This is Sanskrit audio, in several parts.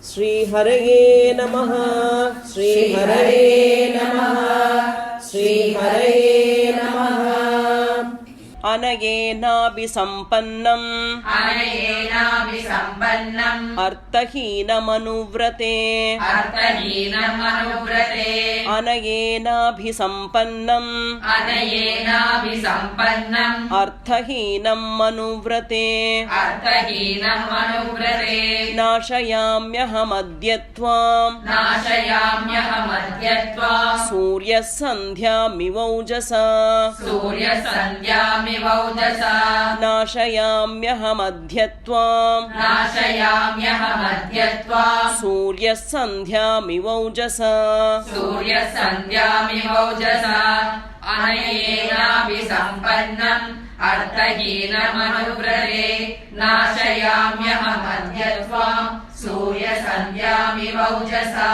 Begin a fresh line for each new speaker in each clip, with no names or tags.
श्रीहरये नमः श्रीहरये नमः श्रीहरये नमः। अनयेनाभिसम्पन्नम् अर्थहीनमनुव्रते अनयेनाभिसम्पन्नम् अर्थहीनम् मनुव्रते नाशयाम्यहमद्य त्वाम् सूर्यः सन्ध्यामिवौजसा नाशयाम्यहमद्य त्वाम् सूर्यः सन्ध्यामिवौजसा
अनयेनाभिसम्पन्नम् अर्थहीनमनुव्रते नाशयाम्यहमद्य त्वाम् सूर्यसन्ध्यामिवौजसा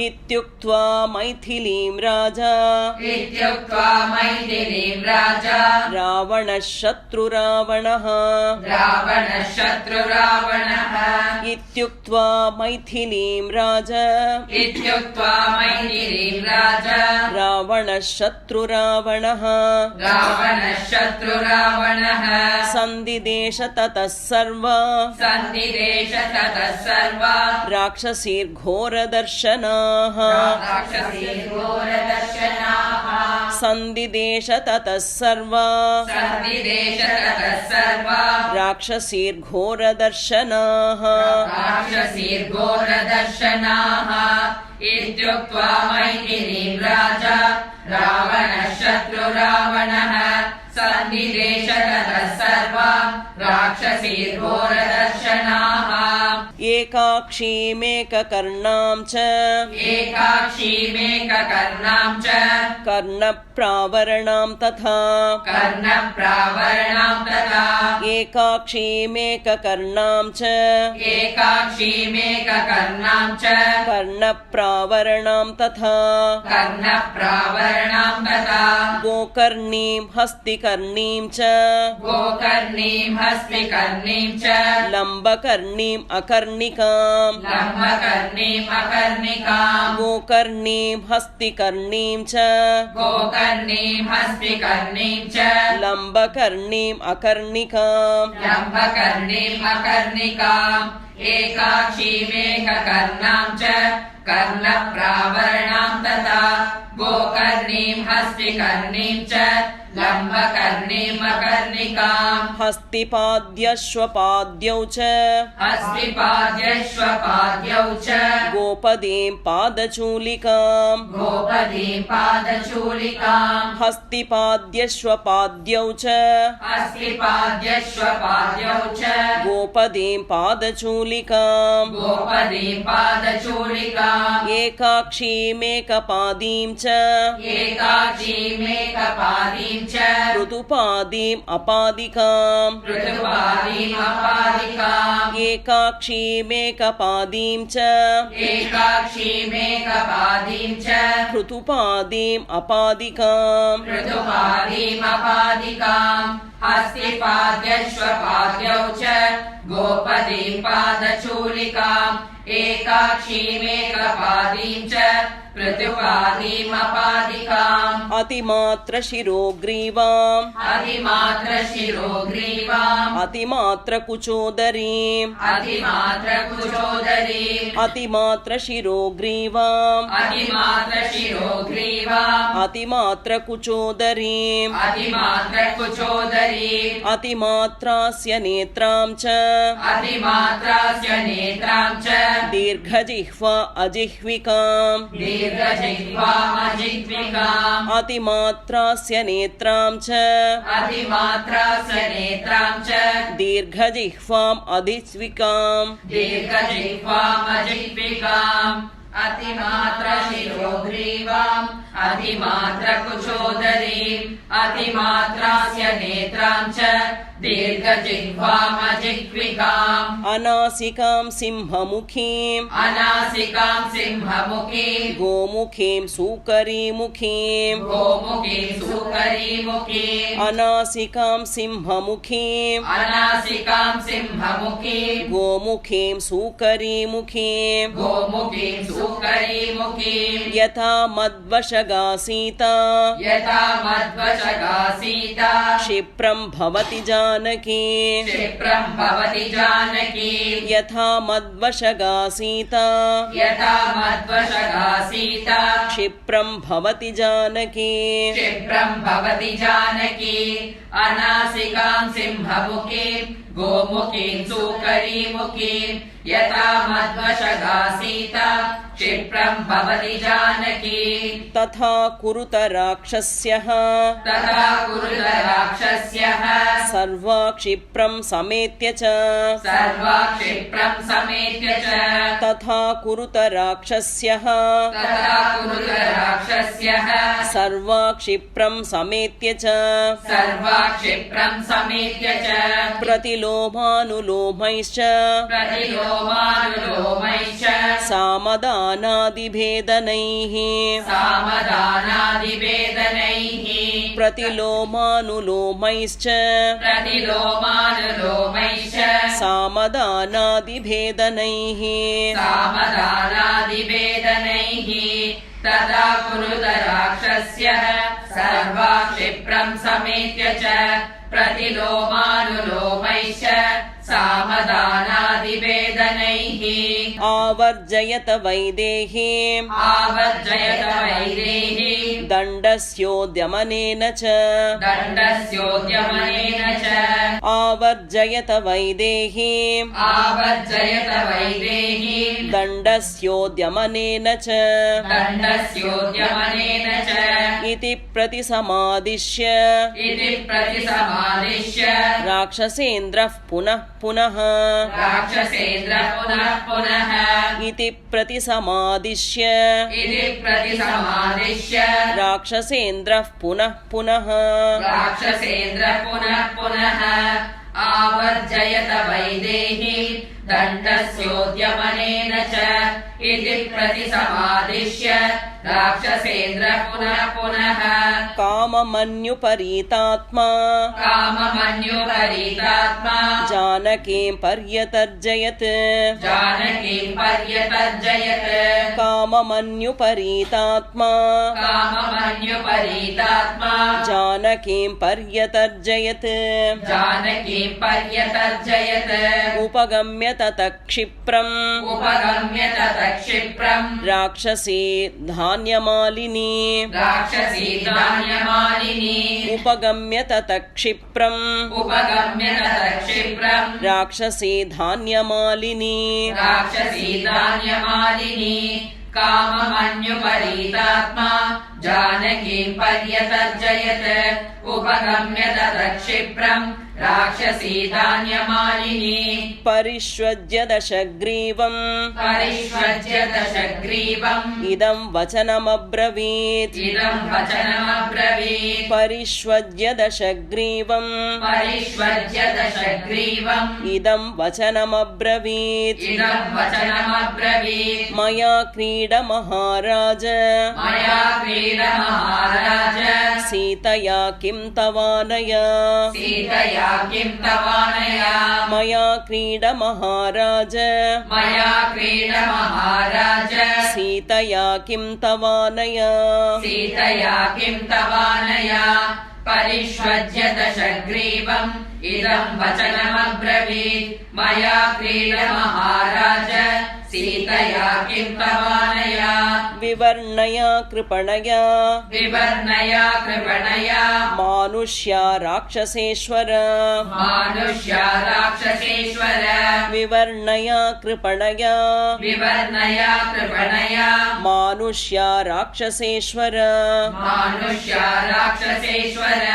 इत्युक्त्वा मैथिलीं राजा रावणः शत्रुरावणः इत्युक्त्वा मैथिलीं राजा रावणः शत्रुरावणः सन्दिदेश ततः सर्वा राक्षसीर्घोरदर्शनाः सन्दिदेश ततः सर्वा राक्षसीर्घोरदर्शनाः
इत्युक्त्वा मैथिलीं राजा रावणः शत्रुरावणः सन्दिदेश ततः सर्वा राक्षसीर्घोरदर्शनाः
एकाक्षीमेककर्णां च कर्णप्रावरणां तथा एकाक्षीमेककर्णां च कर्णप्रावरणां तथा गोकर्णीं हस्तिकर्णीं च लम्बकर्णीम् अकर्णिकाम् गोकर्णीं हस्तिकर्णीं च लम्बकर्णीम् अकर्णिकाम्
एकाक्षीमेककर्णां च कर्णप्रावरणां तथा गोकर्णीं हस्तिकर्णीं च लम्बकर्णीम् अकर्णिकाम्
हस्तिपाद्यश्वपाद्यौ च गोपदीं पादचूलिकाम् हस्तिपाद्यश्वपाद्यौ च गोपदीं पादचूलिकाम् एकाक्षीमेकपादीं च ऋतुपादीम् अपादिकाम् एकाक्षीमेकपादीं च ऋतुपादीम् अपादिकाम्
हस्तिपाद्यश्वपाद्यौ च गोपदीं पादचूलिकाम् एकाक्षीमेकपादीं च पृथुपादीम् अपादिकाम्
अतिमात्रशिरोग्रीवाम् अतिमात्रकुचोदरीम् अतिमात्रशिरोग्रीवाम् अतिमात्रकुचोदरीम् अतिमात्रास्य नेत्रां च दीर्घजिह्वा अजिह्विकाम् अतिमात्रास्य नेत्रां च दीर्घजिह्वाम् अधिस्विकाम्
अतिमात्रशिरोग्रीवाम् अतिमात्रकुचोदरीम् अतिमात्रास्य नेत्रां च दीर्घजिह्वामजिह्विकाम्
अनासिकां सिंहमुखीम्
अनासिकां सिंहमुखीम्
गोमुखीं सूकरीमुखीम्
गोमुखीं सुकरीमुखीम्
अनासिकां सिंहमुखीम्
अनासिकां सिंहमुखीम्
गोमुखीं सूकरीमुखीम्
गोमुखीं सुकरीमुखीम्
यथा मद्वशगा सीता
यथा मध्वशगा सीता
क्षिप्रं भवति जानकी
क्षिप्रं भवति जानकी
यथा मद्वशगा सीता
यथा मध्वशगा सीता
क्षिप्रं भवति जानकी
क्षिप्रं भवति जानकी अनासिकां सिंहमुखीं गोमुखीं सुकरीमुखीं यथा मध्वशगा सीता क्षिप्रं भवति जानकी
तथा कुरुत राक्षस्यः
तथा कुरुत राक्षस्यः
सर्वा क्षिप्रं समेत्य च
सर्वा क्षिप्रं समेत्य च
तथा कुरुत राक्षस्यः
तथा कुरुत राक्षस्यः
सर्वा क्षिप्रं समेत्य च
सर्वा क्षिप्रं समेत्य च
प्रतिलोमानुलोमैश्च
प्रतिलोमानुलोमैश्च
सामदानादिभेदनैः
सामदानादिवेदनैः
प्रतिलोमानुलोमैश्च
प्रतिलोमानुलोमैश्च
सामदानादिभेदनैः
सामदानादिवेदनैः तदा कुरुत राक्षस्यः सर्वा क्षिप्रं समेत्य च प्रतिलोमानुलोमैश्च सामदानादिवेदनैः
आवर्जयत वैदेहीम्
आवर्जयत वैदेहीं
दण्डस्योद्यमनेन च
दण्डस्योद्यमनेन च
आवर्जयत वैदेहीम्
आवर्जयत वैदेहीं
दण्डस्योद्यमनेन च
दण्डस्योद्यमनेन च
इति प्रतिसमादिश्य
इति प्रतिसमादिश्य
राक्षसेन्द्रः पुनः पुनः
राक्षसेन्द्र पुनः पुनः
इति प्रतिसमादिश्य
इति प्रतिसमादिश्य
राक्षसेन्द्रः पुनः पुनः
राक्षसेन्द्र पुनः पुनः आवर्जयत वैदेहीं दण्डस्योद्यमनेन च इति प्रतिसमादिश्य राक्षसेन्द्र पुनः पुनः
काममन्युपरीतात्मा
काममन्युपरीतात्मा
जानकीं पर्यतर्जयत्
जानकीं पर्यतर्जयत्
काममन्युपरीतात्मा
काममन्युपरीतात्मा
जानकीं पर्यतर्जयत्
जानकीं पर्यतर्जयत्
उपगम्य ततः क्षिप्रम्
उपगम्य ततः क्षिप्रम्
राक्षसी धान्यमालिनी
राक्षसी धान्यमालिनी
उपगम्य ततः क्षिप्रम्
उपगम्य ततः क्षिप्रम्
राक्षसी धान्यमालिनी
राक्षसी धान्यमालिनी काममन्युपरीतात्मा जानकीं पर्यतर्जयत् उपगम्य ततः क्षिप्रम् राक्षसी धान्यमालिनी
परिष्वज्य दशग्रीवम्
परिष्वज्य दशग्रीवम्
इदं वचनमब्रवीत्
इदं वचनमब्रवीत्
परिष्वज्य दशग्रीवम्
परिष्वज्य दशग्रीवम्
इदं वचनमब्रवीत्
इदं वचनमब्रवीत्
मया क्रीड महाराज
मया क्रीड महाराज
सीतया किं तवानया
सीतया किं तवानया
मया क्रीड महाराज
मया क्रीड महाराज
सीतया किं तवानया
सीतया किं तवानया परिष्वज्य दशग्रीवम् इदं वचनमब्रवीत् मया क्रीड महाराज सीतया किं तवानया
विवर्णया कृपणया
विवर्णया कृपणया
मानुष्या राक्षसेश्वर
मानुष्या राक्षसेश्वर
विवर्णया कृपणया
विवर्णया कृपणया
मानुष्या राक्षसेश्वर
मानुष्या राक्षसेश्वर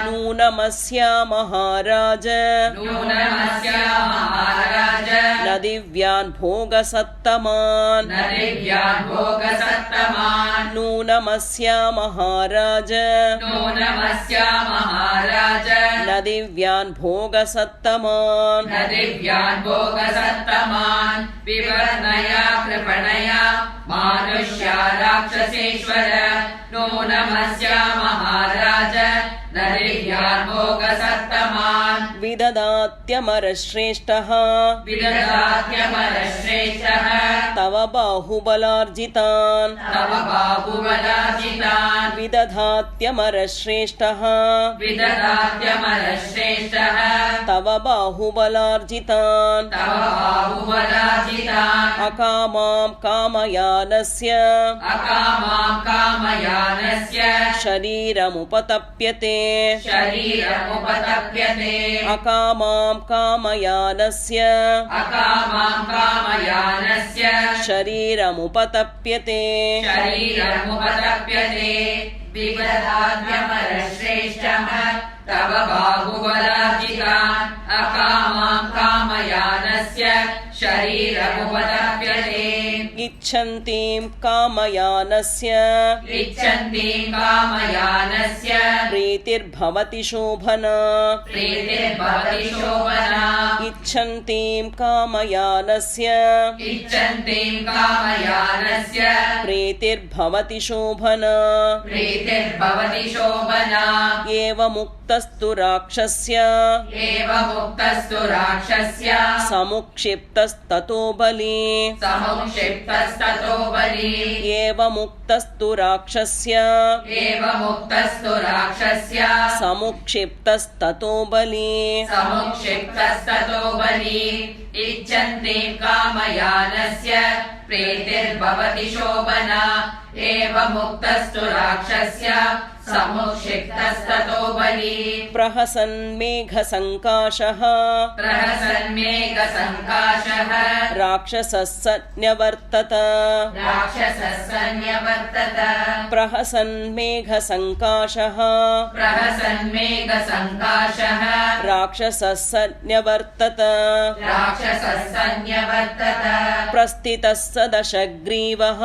नूनमस्या महाराज
नूनमस्या महाराज
न दिव्यान् भोगसत्तमान्
न दिव्यान् भोगसत्तमान् सत्तमान्
नूनमस्या महाराज
नूनमस्या महाराज
न दिव्यान् भोगसत्तमान्
न दिव्यान् भोगसत्तमान् विवर्णया कृपणया मानुष्या राक्षसेश्वर नूनमस्या महाराज न दिव्यान् भोगसत्तमान्
विददात्यमरश्रेष्ठः
विददात्यमरश्रेष्ठः
तव बाहुबलार्जितान्
तव बाहुबलार्जितान्
विदधात्यमरश्रेष्ठः
विददात्यमरश्रेष्ठः
तव बाहुबलार्जितान्
तव बाहुबलार्जितान्
अकामां कामयानस्य
अकामां कामयानस्य
शरीरमुपतप्यते
शरीरमुपतप्यते
अकामां कामयानस्य
अकामां कामयानस्य
शरीरमुपतप्यते
शरीरमुपतप्यते विददात्यमरश्रेष्ठः तव बाहुबलार्जितान् अकामां कामयानस्य शरीरमुपतप्यते
इच्छन्तीं कामयानस्य
इच्छन्तीं कामयानस्य
प्रीतिर्भवति शोभना
प्रीतिर्भवति शोभना
इच्छन्तीं कामयानस्य
इच्छन्तीं कामयानस्य
प्रीतिर्भवति शोभना
प्रीतिर्भवति शोभना
एवमुक्तस्तु राक्षस्य
एवमुक्तस्तु राक्षस्य
समुक्षिप्तस्ततो बली
समुक्षिप्तस्ततो बली
एवमुक्तस्तु राक्षस्य
एवमुक्तस्तु राक्षस्य
समुक्षिप्तस्ततो बली
समुक्षिप्तस्ततो बली इच्छन्तीं कामयानस्य प्रीतिर्भवति शोभना एवमुक्तस्तु राक्षस्य समुक्षिप्तस्ततो बली
प्रहसन्मेघसङ्काशः
प्रहसन्मेघसङ्काशः
राक्षसः स न्यवर्तत
राक्षसः सन्न्यवर्तत
प्रहसन्मेघसङ्काशः
प्रहसन्मेघसङ्काशः
राक्षसः स न्यवर्तत
राक्षसः सन्न्यवर्तत
प्रस्थितः स दशग्रीवः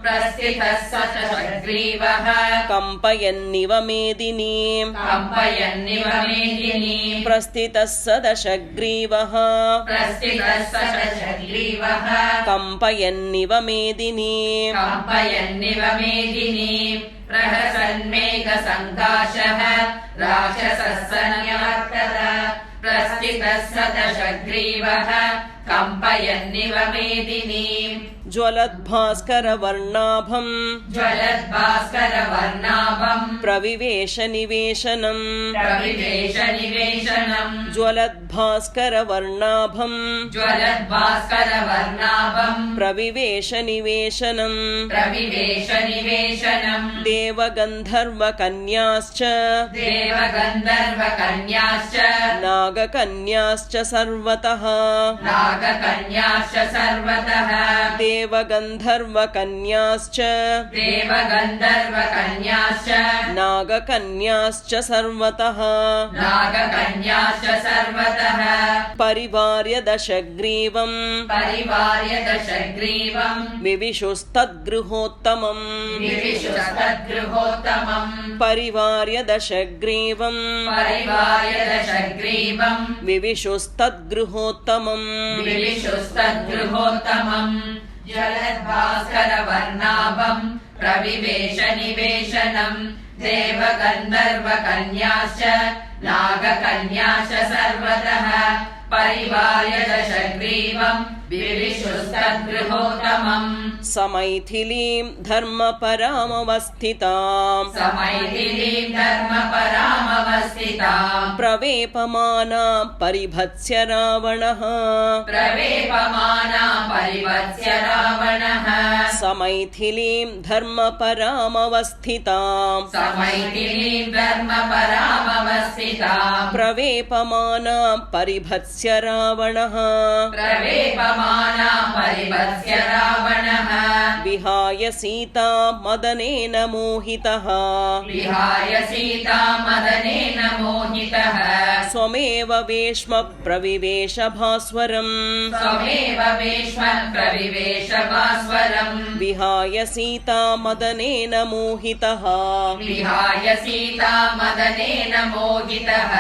प्रस्थितः स दशग्रीवः
कम्पयन्निव मेदिनीम्
कम्पयन्निव मेदिनीम्
प्रस्थितः स दशग्रीवः
प्रस्थितः स दशग्रीवः
कम्पयन्निव मेदिनीम्
कम्पयन्निव मेदिनीम् प्रहसन्मेघसङ्काशः राक्षसः सन्न्यवर्तत प्रस्थितः स दशग्रीवः कम्पयन्निव मेदिनीम्
ज्वलद्भास्करवर्णाभम्
ज्वलद्भास्करवर्णाभम्
प्रविवेशनिवेशनम्
प्रविवेशनिवेशनम्
ज्वलद्भास्करवर्णाभम्
ज्वलद्भास्करवर्णाभम्
प्रविवेशनिवेशनम्
प्रविवेशनिवेशनम्
देवगन्धर्वकन्याश्च
देवगन्धर्वकन्याश्च
नागकन्याश्च सर्वतः
नागकन्याश्च सर्वतः
देवगन्धर्वकन्याश्च
देवगन्धर्वकन्याश्च
नागकन्याश्च सर्वतः
नागकन्याश्च सर्वतः
परिवार्य दशग्रीवम्
परिवार्य दशग्रीवम्
विविशुस्तद्गृहोत्तमम्
विविशुस्तद्गृहोत्तमम्
परिवार्य दशग्रीवम्
परिवार्य दशग्रीवम्
विविशुस्तद्गृहोत्तमम्
विविशुस्तद्गृहोत्तमम् जलद्भास्करवर्णाभम् प्रविवेशनिवेशनम् देवगन्धर्वकन्याश्च नागकन्याश्च सर्वतः परिवार्य दशग्रीवम् विविशुस्तद्गृहोत्तमम्
समैथिलीं धर्मपरामवस्थिताम्
समैथिलीम् धर्मपरामवस्थिताम्
प्रवेपमानां परिभत्स्य रावणः
प्रवेपमाना परिवत्स्य रावणः
समैथिलीं धर्मपरामवस्थिताम्
समैथिलीम् धर्मपरामवस्थिताम्
प्रवेपमानां परिभत्स्य रावणः
प्रवेपमाना परिवत्स्य रावणः
विहाय सीता मदनेन मोहितः
विहाय सीता मदनेन मोहितः
स्वमेव वेश्म प्रविवेश भास्वरम्
स्वमेव वेश्म प्रविवेश भास्वरम्
विहाय सीता मदनेन मोहितः
विहाय सीता मदनेन मोहितः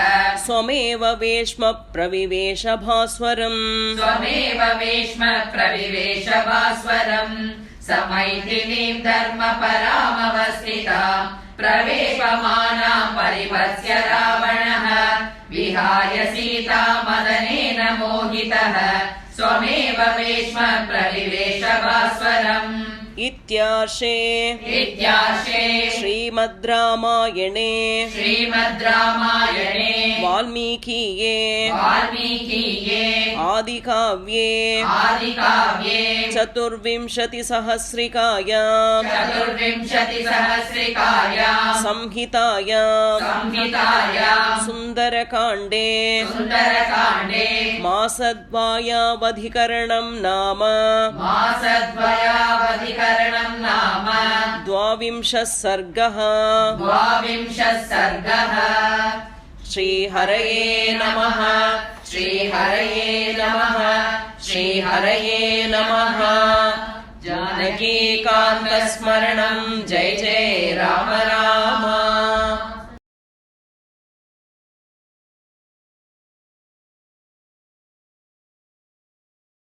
स्वमेव वेश्म प्रविवेश भास्वरम्
स्वमेव वेश्म प्रविवेश भास्वरम् स मैथिलीम् धर्मपरामवस्थिताम् प्रवेशमानाम् परिभत्स्य रावणः विहाय सीता मदनेन मोहितः स्वमेव वेश्म प्रविवेश भास्वरम्
इत्यार्षे श्रीमद् रामायणे वाल्मीकिये आदिकाव्ये चतुर्विंशतिसहस्रिकायां संहितायां सुन्दरकाण्डे मासद्वयावधिकरणं नाम द्वाविंशः सर्गः श्रीहरये नमः श्रीहरये नमः श्रीहरये नमः जानकीकान्तस्मरणं जय जय राम राम।